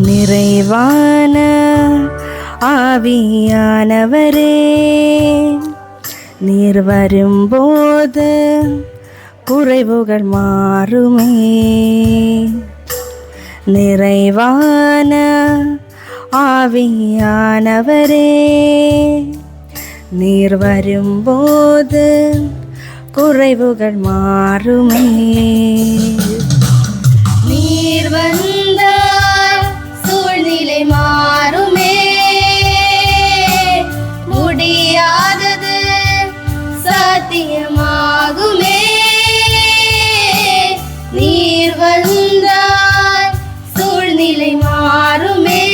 நிறைவான ஆவியானவரே, நீர் வரும்போது குறைவுகள் மாறுமே. நிறைவான ஆவியானவரே, நீர் வரும்போது குறைவுகள் மாறுமே. நீர் வந்தால் சூழ்நிலை மாறுமே, முடியாதது சாத்தியமாகுமே. நீர் வந்தால் சூழ்நிலை மாறுமே,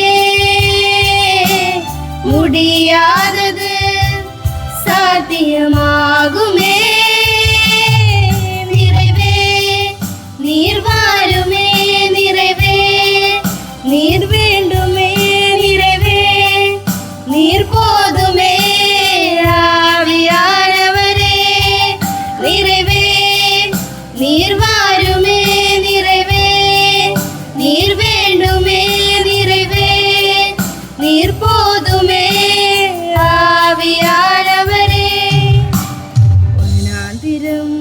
முடியாதது சாத்தியமாகுமே. நிறைவே நீர் வாருமே, நிறைவே நீர் வேண்டுமே, நிறைவே நீர் போதுமே. ஆவியானவரே, நிறைவே நீர் வாருமே, நிறைவே நீர் வேண்டுமே, நிறைவே நீர் போதுமே. ஆவியானவரே, வனாந்திரம்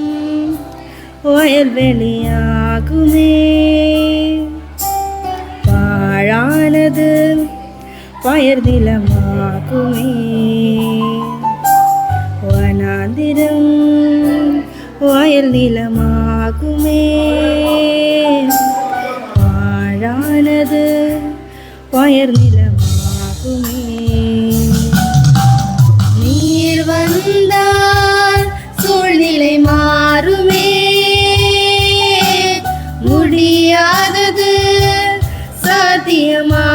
வயல்வெளியாகுமே, பாழானது பயிர் நிலமாகுமே. வனாந்திரம் வயல் நிலமாகுமே, பாழானது பயிர் நிலமாகுமே. நீர் வந்தால் சூழ்நிலை மாறுமே, முடியாதது சாத்தியமா